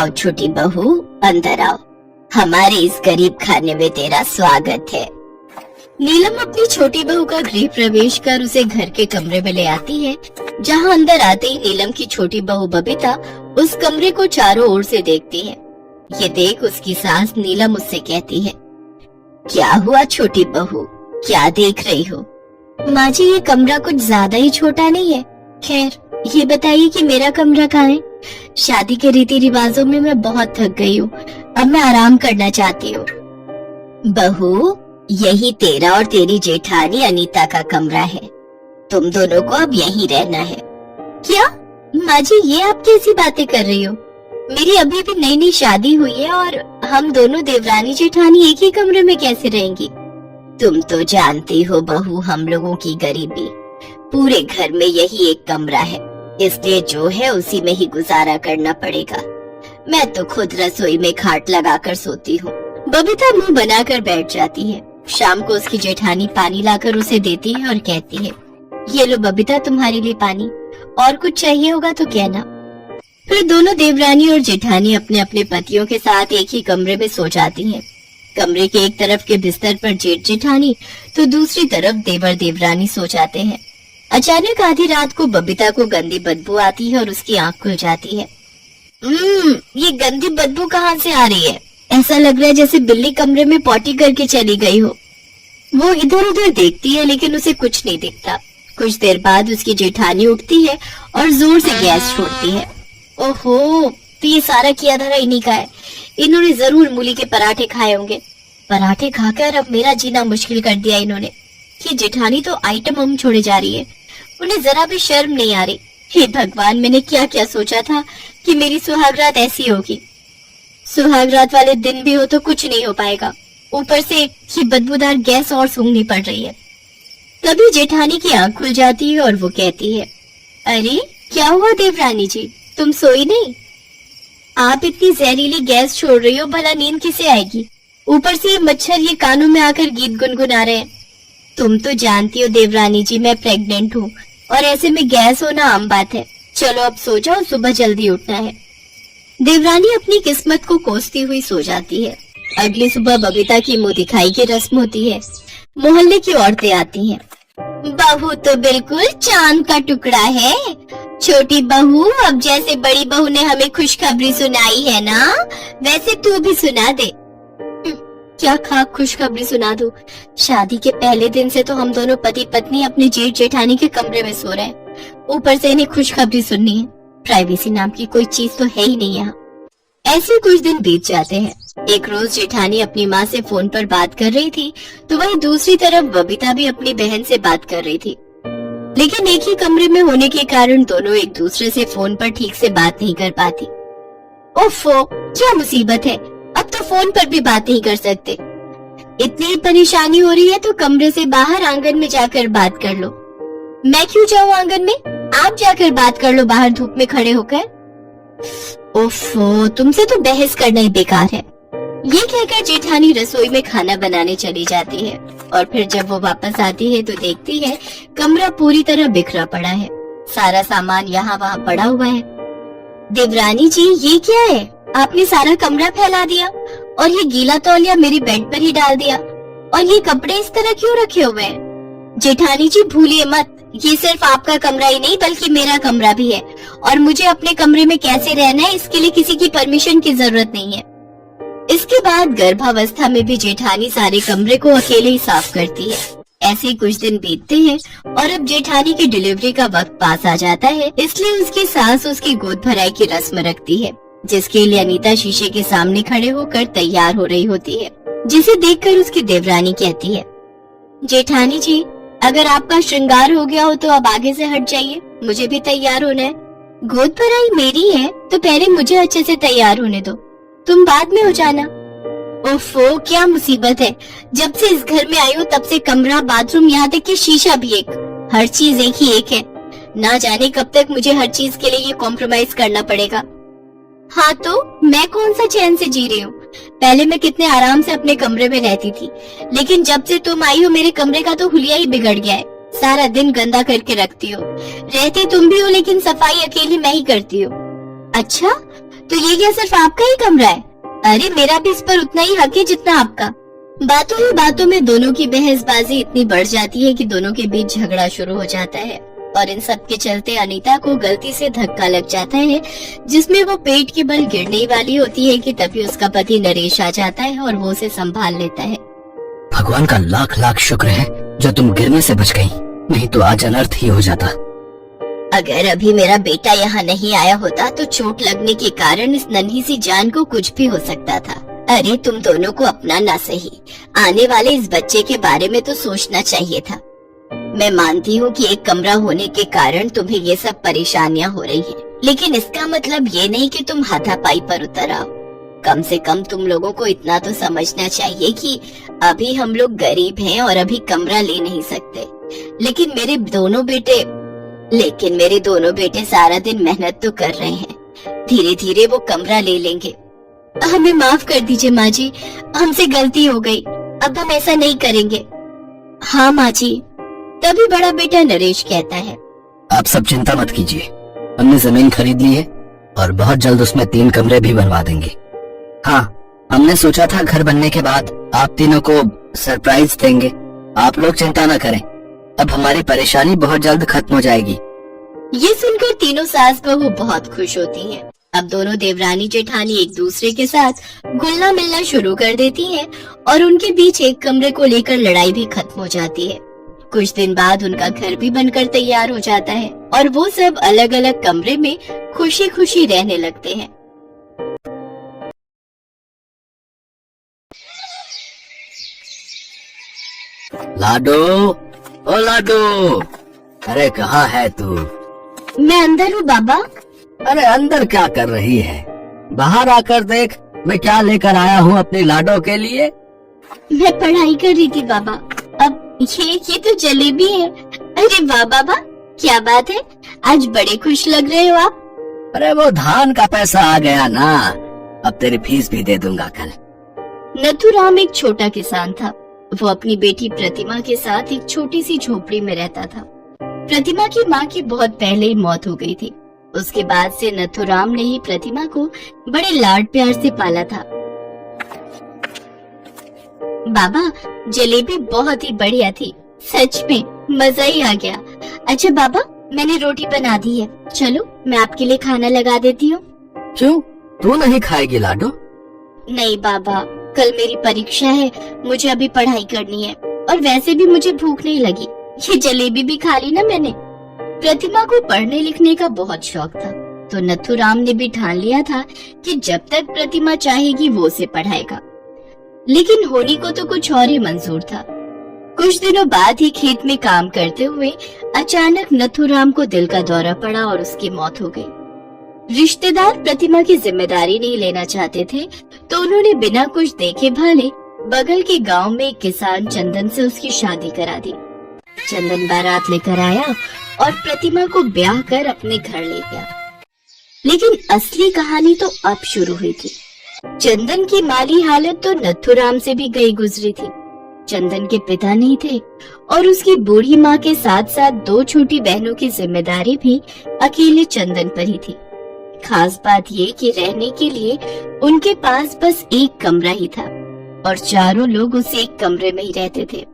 आओ छोटी बहू, अंदर आओ। हमारे इस गरीब खाने में तेरा स्वागत है। नीलम अपनी छोटी बहू का गृह प्रवेश कर उसे घर के कमरे में ले आती है, जहाँ अंदर आते ही नीलम की छोटी बहू बबीता उस कमरे को चारों ओर से देखती है। ये देख उसकी सास नीलम उससे कहती है, क्या हुआ छोटी बहू, क्या देख रही हो? माँ जी, ये कमरा कुछ ज्यादा ही छोटा नहीं है? खैर, ये बताइए कि मेरा कमरा कहाँ है? शादी के रीति रिवाजों में मैं बहुत थक गई हूँ, अब मैं आराम करना चाहती हूँ। बहू, यही तेरा और तेरी जेठानी अनीता का कमरा है, तुम दोनों को अब यहीं रहना है। क्या माँ जी, ये आप कैसी बातें कर रही हो? मेरी अभी भी नई नई शादी हुई है और हम दोनों देवरानी जेठानी एक ही कमरे में कैसे रहेंगी? तुम तो जानती हो बहू, हम लोगों की गरीबी, पूरे घर में यही एक कमरा है, इसलिए जो है उसी में ही गुजारा करना पड़ेगा। मैं तो खुद रसोई में खाट लगाकर सोती हूँ। बबीता मुंह बनाकर बैठ जाती है। शाम को उसकी जेठानी पानी लाकर उसे देती है और कहती है, ये लो बबीता, तुम्हारे लिए पानी, और कुछ चाहिए होगा तो कहना। फिर दोनों देवरानी और जेठानी अपने अपने पतियों के साथ एक ही कमरे में सो जाती हैं। कमरे के एक तरफ के बिस्तर पर जेठ जेठानी तो दूसरी तरफ देवर देवरानी सो जाते हैं। अचानक आधी रात को बबीता को गंदी बदबू आती है और उसकी आंख खुल जाती है। ये गंदी बदबू कहाँ से आ रही है? ऐसा लग रहा है जैसे बिल्ली कमरे में पॉटी करके चली गई हो। वो इधर उधर देखती है लेकिन उसे कुछ नहीं दिखता। कुछ देर बाद उसकी जेठानी उठती है और जोर से गैस छोड़ती है। ओहो, तो ये सारा किया धरा इन्हीं का है। इन्होंने जरूर मूली के पराठे खाए होंगे। पराठे खाकर अब मेरा जीना मुश्किल कर दिया इन्होंने। ये जेठानी तो आइटम हम छोड़े जा रही है, उन्हें जरा भी शर्म नहीं आ रही। हे भगवान, मैंने क्या क्या सोचा था कि मेरी सुहागरात ऐसी होगी। सुहागरात वाले दिन भी हो तो कुछ नहीं हो पाएगा, ऊपर से ये बदबूदार गैस और सूंघनी पड़ रही है। तभी जेठानी की आंख खुल जाती है और वो कहती है, अरे क्या हुआ देवरानी जी, तुम सोई नहीं? आप इतनी जहरीली गैस छोड़ रही हो, भला नींद किसे आएगी? ऊपर से ये मच्छर ये कानों में आकर गीत गुनगुना रहे हैं। तुम तो जानती हो देवरानी जी, मैं प्रेग्नेंट हूँ और ऐसे में गैस होना आम बात है। चलो अब सो जाओ, सुबह जल्दी उठना है। देवरानी अपनी किस्मत को कोसती हुई सो जाती है। अगली सुबह बबीता की मुंह दिखाई की रस्म होती है। मोहल्ले की औरतें आती हैं। बहू तो बिल्कुल चांद का टुकड़ा है। छोटी बहू, अब जैसे बड़ी बहू ने हमें खुशखबरी सुनाई है ना, वैसे तू भी सुना दे। क्या खाक खुशखबरी सुना दूं? शादी के पहले दिन से तो हम दोनों पति पत्नी अपने जेठ जेठानी के कमरे में सो रहे हैं, ऊपर से इन्हें खुशखबरी सुननी है। प्राइवेसी नाम की कोई चीज तो है ही नहीं यहाँ। ऐसे कुछ दिन बीत जाते हैं। एक रोज जेठानी अपनी माँ से फोन पर बात कर रही थी तो वहीं दूसरी तरफ बबीता भी अपनी बहन से बात कर रही थी, लेकिन एक ही कमरे में होने के कारण दोनों एक दूसरे से फोन पर ठीक से बात नहीं कर पाती। ओफो, क्या मुसीबत है, अब तो फोन पर भी बात नहीं कर सकते। इतनी परेशानी हो रही है तो कमरे से बाहर आंगन में जाकर बात कर लो। मैं क्यों जाऊँ आंगन में, आप जाकर बात कर लो बाहर धूप में खड़े होकर। ओफो, तुमसे तो बहस करना ही बेकार है। ये कहकर जेठानी रसोई में खाना बनाने चली जाती है और फिर जब वो वापस आती है तो देखती है कमरा पूरी तरह बिखरा पड़ा है। सारा सामान यहाँ वहाँ पड़ा हुआ है। देवरानी जी, ये क्या है? आपने सारा कमरा फैला दिया और ये गीला तौलिया मेरी बेड पर ही डाल दिया, और ये कपड़े इस तरह क्यों रखे हुए हैं? जेठानी जी, भूलिए मत, ये सिर्फ आपका कमरा ही नहीं बल्कि मेरा कमरा भी है, और मुझे अपने कमरे में कैसे रहना है इसके लिए किसी की परमिशन की जरूरत नहीं है। इसके बाद गर्भावस्था में भी जेठानी सारे कमरे को अकेले ही साफ करती है। ऐसे ही कुछ दिन बीतते हैं और अब जेठानी की डिलीवरी का वक्त पास आ जाता है, इसलिए उसकी सास उसकी गोद भराई की रस्म रखती है, जिसके लिए अनीता शीशे के सामने खड़े होकर तैयार हो रही होती है, जिसे देखकर उसकी देवरानी कहती है, जेठानी जी, अगर आपका श्रृंगार हो गया हो तो अब आगे से हट जाइए, मुझे भी तैयार होना है। गोद भराई मेरी है तो पहले मुझे अच्छे से तैयार होने दो, तुम बाद में हो जाना। ओफो, क्या मुसीबत है, जब से इस घर में आई हूँ तब से कमरा, बाथरूम, यहाँ तक कि शीशा भी एक, हर चीज एक ही एक है। ना जाने कब तक मुझे हर चीज के लिए ये कॉम्प्रोमाइज करना पड़ेगा। हाँ तो मैं कौन सा चैन से जी रही हूँ? पहले मैं कितने आराम से अपने कमरे में रहती थी, लेकिन जब से तुम आई हो मेरे कमरे का तो हुलिया ही बिगड़ गया है। सारा दिन गंदा करके रखती हो। रहती तुम भी हो लेकिन सफाई अकेली मैं ही करती हूँ। अच्छा, तो ये क्या सिर्फ आपका ही कमरा है? अरे मेरा भी इस पर उतना ही हक है जितना आपका। बातों ही बातों में दोनों की बहसबाजी इतनी बढ़ जाती है कि दोनों के बीच झगड़ा शुरू हो जाता है और इन सब के चलते अनीता को गलती से धक्का लग जाता है, जिसमें वो पेट के बल गिरने वाली होती है कि तभी उसका पति नरेश आ जाता है और वो उसे संभाल लेता है। भगवान का लाख लाख शुक्र है जो तुम गिरने से बच गई, नहीं तो आज अनर्थ ही हो जाता। अगर अभी मेरा बेटा यहाँ नहीं आया होता तो चोट लगने के कारण इस नन्ही सी जान को कुछ भी हो सकता था। अरे तुम दोनों को अपना ना सही, आने वाले इस बच्चे के बारे में तो सोचना चाहिए था। मैं मानती हूँ कि एक कमरा होने के कारण तुम्हें ये सब परेशानियाँ हो रही है, लेकिन इसका मतलब ये नहीं कि तुम हाथापाई पर उतर आओ। कम से कम तुम लोगों को इतना तो समझना चाहिए कि अभी हम लोग गरीब हैं और अभी कमरा ले नहीं सकते, लेकिन मेरे दोनों बेटे सारा दिन मेहनत तो कर रहे हैं, धीरे धीरे वो कमरा ले लेंगे। हमें माफ कर दीजिए माँ जी, हमसे गलती हो गई, अब हम ऐसा नहीं करेंगे। हाँ माँ जी। तभी बड़ा बेटा नरेश कहता है, आप सब चिंता मत कीजिए, हमने जमीन खरीद ली है और बहुत जल्द उसमें 3 कमरे भी बनवा देंगे। हाँ, हमने सोचा था घर बनने के बाद आप तीनों को सरप्राइज देंगे। आप लोग चिंता न करें, अब हमारी परेशानी बहुत जल्द खत्म हो जाएगी। ये सुनकर तीनों सास बहू बहुत खुश होती हैं। अब दोनों देवरानी जेठानी एक दूसरे के साथ घुलना मिलना शुरू कर देती हैं और उनके बीच एक कमरे को लेकर लड़ाई भी खत्म हो जाती है। कुछ दिन बाद उनका घर भी बनकर तैयार हो जाता है और वो सब अलग अलग कमरे में खुशी खुशी रहने लगते हैं। लाडो, ओ लाडो, अरे कहाँ है तू? मैं अंदर हूँ बाबा। अरे अंदर क्या कर रही है? बाहर आकर देख मैं क्या लेकर आया हूँ अपनी लाडो के लिए। मैं पढ़ाई कर रही थी बाबा। अब ये तो जलेबी है। अरे वाह बाबा, क्या बात है, आज बड़े खुश लग रहे हो आप। अरे वो धान का पैसा आ गया ना, अब तेरी फीस भी दे दूंगा कल। नथुराम एक छोटा किसान था। वो अपनी बेटी प्रतिमा के साथ एक छोटी सी झोपड़ी में रहता था। प्रतिमा की माँ की बहुत पहले ही मौत हो गई थी। उसके बाद से नथुराम ने ही प्रतिमा को बड़े लाड प्यार से पाला था। बाबा, जलेबी बहुत ही बढ़िया थी, सच में मजा ही आ गया। अच्छा बाबा, मैंने रोटी बना दी है, चलो मैं आपके लिए खाना लगा देती हूँ। क्यों, तू नहीं खाएगी लाडो? नहीं बाबा, कल मेरी परीक्षा है, मुझे अभी पढ़ाई करनी है और वैसे भी मुझे भूख नहीं लगी, ये जलेबी भी खा ली ना मैंने। प्रतिमा को पढ़ने लिखने का बहुत शौक था, तो नथुराम ने भी ठान लिया था कि जब तक प्रतिमा चाहेगी वो उसे पढ़ाएगा। लेकिन होनी को तो कुछ और ही मंजूर था। कुछ दिनों बाद ही खेत में काम करते हुए अचानक नथुराम को दिल का दौरा पड़ा और उसकी मौत हो गई। रिश्तेदार प्रतिमा की जिम्मेदारी नहीं लेना चाहते थे, तो उन्होंने बिना कुछ देखे भाले बगल के गांव में एक किसान चंदन से उसकी शादी करा दी। चंदन बारात लेकर आया और प्रतिमा को ब्याह कर अपने घर ले गया। लेकिन असली कहानी तो अब शुरू हुई थी। चंदन की माली हालत तो नथुराम से भी गई गुजरी थी। चंदन के पिता नहीं थे और उसकी बूढ़ी माँ के साथ साथ 2 छोटी बहनों की जिम्मेदारी भी अकेले चंदन पर ही थी। खास बात ये कि रहने के लिए उनके पास बस एक कमरा ही था और चारों लोग उस एक कमरे में ही रहते थे।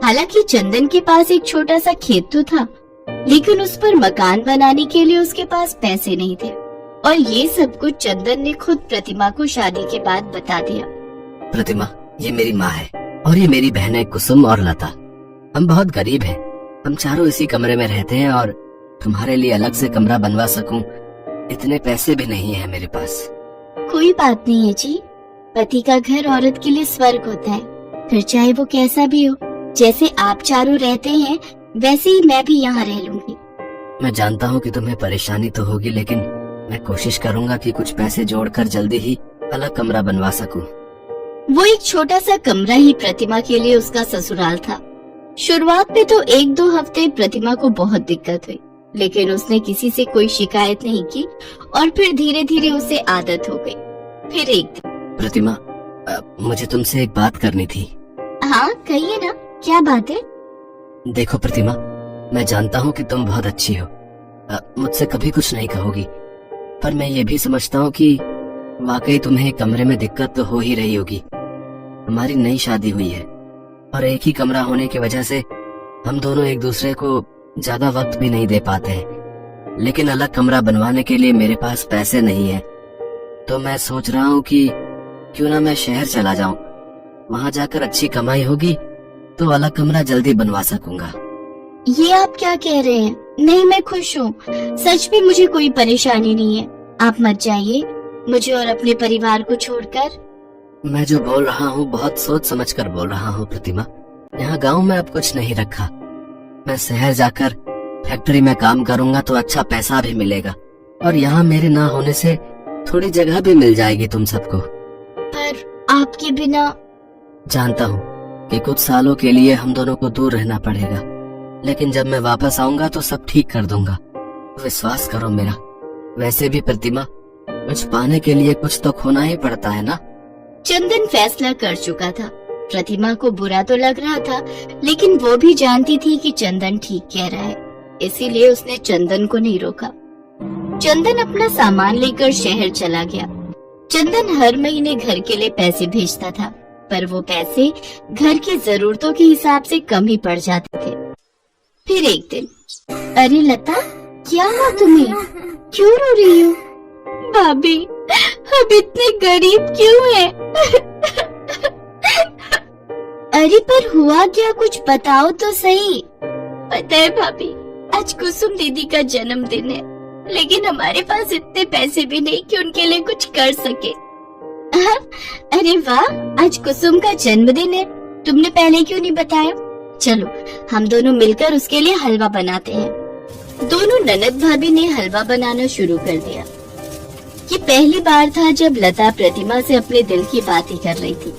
हालांकि चंदन के पास एक छोटा सा खेत तो था, लेकिन उस पर मकान बनाने के लिए उसके पास पैसे नहीं थे और ये सब कुछ चंदन ने खुद प्रतिमा को शादी के बाद बता दिया। प्रतिमा, ये मेरी माँ है और ये मेरी बहन है कुसुम और लता। हम बहुत गरीब हैं, हम चारों इसी कमरे में रहते हैं और तुम्हारे लिए अलग से कमरा बनवा सकूं इतने पैसे भी नहीं है मेरे पास। कोई बात नहीं है जी, पति का घर औरत के लिए स्वर्ग होता है, फिर चाहे वो कैसा भी हो। जैसे आप चारों रहते हैं वैसे ही मैं भी यहाँ रह लूंगी। मैं जानता हूँ कि तुम्हें परेशानी तो होगी, लेकिन मैं कोशिश करूँगा कि कुछ पैसे जोड़कर जल्दी ही अलग कमरा बनवा सकूं। वो एक छोटा सा कमरा ही प्रतिमा के लिए उसका ससुराल था। शुरुआत में तो 1-2 हफ्ते प्रतिमा को बहुत दिक्कत हुई, लेकिन उसने किसी से कोई शिकायत नहीं की और फिर धीरे धीरे उसे आदत हो गई। फिर एक दिन, प्रतिमा, मुझे तुमसे एक बात करनी थी। हाँ कहिए ना, क्या बात है? देखो प्रतिमा, मैं जानता हूँ कि तुम बहुत अच्छी हो, मुझसे कभी कुछ नहीं कहोगी, पर मैं ये भी समझता हूँ कि वाकई तुम्हें कमरे में दिक्कत तो हो ही रही होगी। हमारी नई शादी हुई है और एक ही कमरा होने की वजह से हम दोनों एक दूसरे को ज्यादा वक्त भी नहीं दे पाते हैं। लेकिन अलग कमरा बनवाने के लिए मेरे पास पैसे नहीं है, तो मैं सोच रहा हूँ कि क्यों ना मैं शहर चला जाऊं। वहां जाकर अच्छी कमाई होगी तो अलग कमरा जल्दी बनवा सकूंगा। ये आप क्या कह रहे हैं? नहीं, मैं खुश हूँ। सच में मुझे कोई परेशानी नहीं है। आप मत जाइए मुझे और अपने परिवार को छोड़कर। मैं जो बोल रहा हूँ बहुत सोच समझ कर बोल रहा हूँ प्रतिमा। यहाँ गांव में अब कुछ नहीं रखा। मैं शहर जाकर फैक्ट्री में काम करूंगा तो अच्छा पैसा भी मिलेगा, और यहाँ मेरे ना होने से थोड़ी जगह भी मिल जाएगी तुम सबको। पर आपके बिना। जानता हूँ कि कुछ सालों के लिए हम दोनों को दूर रहना पड़ेगा, लेकिन जब मैं वापस आऊंगा तो सब ठीक कर दूंगा। विश्वास करो मेरा। वैसे भी प्रतिमा, कुछ पाने के लिए कुछ तो खोना ही पड़ता है ना। चंदन फैसला कर चुका था। प्रतिमा को बुरा तो लग रहा था, लेकिन वो भी जानती थी कि चंदन ठीक कह रहा है, इसीलिए उसने चंदन को नहीं रोका। चंदन अपना सामान लेकर शहर चला गया। चंदन हर महीने घर के लिए पैसे भेजता था, पर वो पैसे घर की जरूरतों के हिसाब से कम ही पड़ जाते थे। फिर एक दिन, अरे लता, क्या हुआ तुम्हें? क्यों रो रही हो? भाभी, हम इतने गरीब क्यों हैं? अरे पर हुआ क्या, कुछ बताओ तो सही। पता है भाभी, आज कुसुम दीदी का जन्मदिन है, लेकिन हमारे पास इतने पैसे भी नहीं कि उनके लिए कुछ कर सके। अरे वाह, आज कुसुम का जन्मदिन है, तुमने पहले क्यों नहीं बताया? चलो हम दोनों मिलकर उसके लिए हलवा बनाते हैं। दोनों ननद भाभी ने हलवा बनाना शुरू कर दिया। ये पहली बार था जब लता प्रतिमा से अपने दिल की बातें कर रही थी।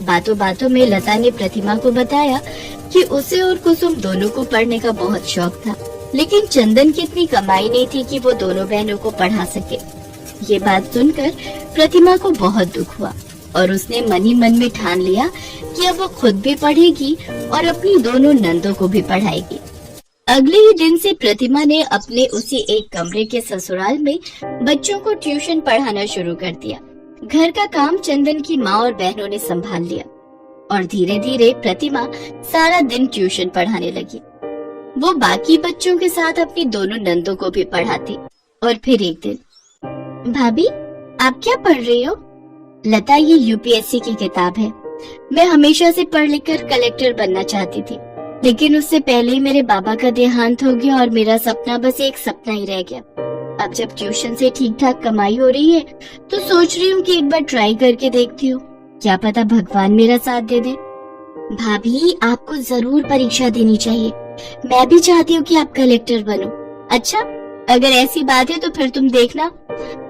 बातों बातों में लता ने प्रतिमा को बताया कि उसे और कुसुम दोनों को पढ़ने का बहुत शौक था, लेकिन चंदन की इतनी कमाई नहीं थी कि वो दोनों बहनों को पढ़ा सके। ये बात सुनकर प्रतिमा को बहुत दुख हुआ और उसने मन ही मन में ठान लिया कि अब वो खुद भी पढ़ेगी और अपनी दोनों नंदों को भी पढ़ाएगी। अगले ही दिन से प्रतिमा ने अपने उसी एक कमरे के ससुराल में बच्चों को ट्यूशन पढ़ाना शुरू कर दिया। घर का काम चंदन की माँ और बहनों ने संभाल लिया और धीरे धीरे प्रतिमा सारा दिन ट्यूशन पढ़ाने लगी। वो बाकी बच्चों के साथ अपनी दोनों नंदों को भी पढ़ाती। और फिर एक दिन, भाभी आप क्या पढ़ रही हो? लता, ये यूपीएससी की किताब है। मैं हमेशा से पढ़ लिख कर कलेक्टर बनना चाहती थी, लेकिन उससे पहले ही मेरे बाबा का देहांत हो गया और मेरा सपना बस एक सपना ही रह गया। अब जब ट्यूशन से ठीक ठाक कमाई हो रही है तो सोच रही हूँ कि एक बार ट्राई करके देखती हूँ, क्या पता भगवान मेरा साथ दे दे। भाभी, आपको जरूर परीक्षा देनी चाहिए। मैं भी चाहती हूँ कि आप कलेक्टर बनो। अच्छा, अगर ऐसी बात है तो फिर तुम देखना,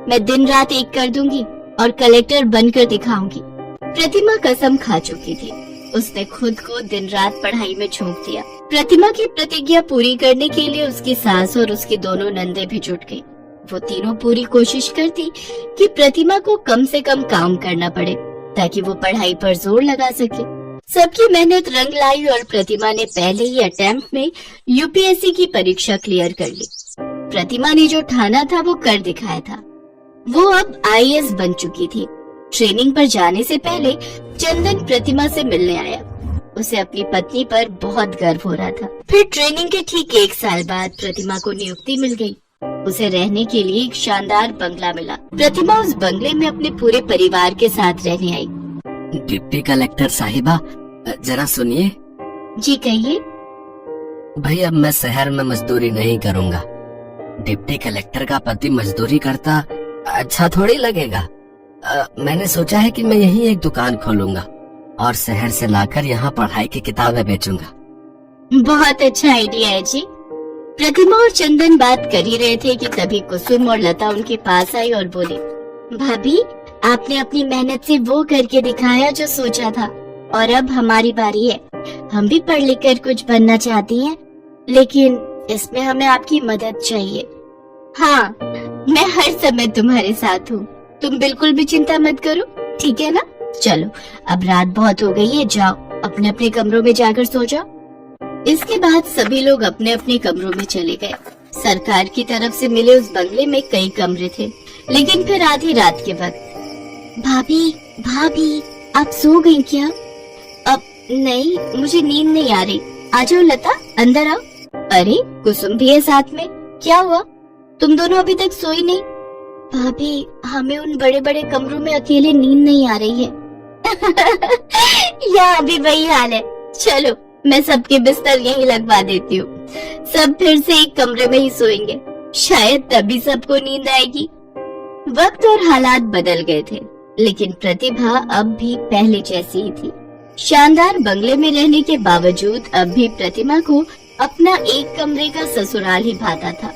मैं दिन रात एक कर दूंगी और कलेक्टर बनकर दिखाऊंगी। प्रतिमा कसम खा चुकी थी। उसने खुद को दिन रात पढ़ाई में झोंक दिया। प्रतिमा की प्रतिज्ञा पूरी करने के लिए उसकी सास और उसकी दोनों नंदे भी जुट गई। वो तीनों पूरी कोशिश करती कि प्रतिमा को कम से कम काम करना पड़े ताकि वो पढ़ाई पर जोर लगा सके। सबकी मेहनत रंग लाई और प्रतिमा ने पहले ही अटेम्प्ट में यूपीएससी की परीक्षा क्लियर कर ली। प्रतिमा ने जो ठाना था वो कर दिखाया था। वो अब आईएएस बन चुकी थी। ट्रेनिंग पर जाने से पहले चंदन प्रतिमा से मिलने आया। उसे अपनी पत्नी पर बहुत गर्व हो रहा था। फिर ट्रेनिंग के ठीक 1 साल बाद प्रतिमा को नियुक्ति मिल गई। उसे रहने के लिए एक शानदार बंगला मिला। प्रतिमा उस बंगले में अपने पूरे परिवार के साथ रहने आई। डिप्टी कलेक्टर साहिबा, जरा सुनिए। जी कहिए। भाई, अब मैं शहर में मजदूरी नहीं करूँगा। डिप्टी कलेक्टर का पति मजदूरी करता अच्छा थोड़ी लगेगा। मैंने सोचा है कि मैं यहीं एक दुकान खोलूंगा और शहर से लाकर यहाँ पढ़ाई की किताबें बेचूंगा। बहुत अच्छा आइडिया है जी। प्रतिमा और चंदन बात कर ही रहे थे कि तभी कुसुम और लता उनके पास आई और बोली, भाभी, आपने अपनी मेहनत से वो करके दिखाया जो सोचा था और अब हमारी बारी है। हम भी पढ़ लिख कर कुछ बनना चाहती हैं, लेकिन इसमें हमें आपकी मदद चाहिए। हाँ, मैं हर समय तुम्हारे साथ हूँ। तुम बिल्कुल भी चिंता मत करो, ठीक है ना? चलो, अब रात बहुत हो गई है, जाओ अपने अपने कमरों में जाकर सो जाओ। इसके बाद सभी लोग अपने अपने कमरों में चले गए। सरकार की तरफ से मिले उस बंगले में कई कमरे थे, लेकिन फिर आधी रात के वक्त भाभी भाभी, आप सो गई क्या? अब नहीं, मुझे नींद नहीं आ रही। आ जाओ लता, अंदर आओ। अरे कुसुम भी है साथ में, क्या हुआ? तुम दोनों अभी तक सोई नहीं? भाभी, हमें उन बड़े बड़े कमरों में अकेले नींद नहीं आ रही है। यहाँ भी वही हाल है। चलो मैं सबके बिस्तर यहीं लगवा देती हूँ, सब फिर से एक कमरे में ही सोएंगे, शायद तभी सबको नींद आएगी। वक्त और हालात बदल गए थे, लेकिन प्रतिभा अब भी पहले जैसी ही थी। शानदार बंगले में रहने के बावजूद अब भी प्रतिमा को अपना एक कमरे का ससुराल ही भाता था।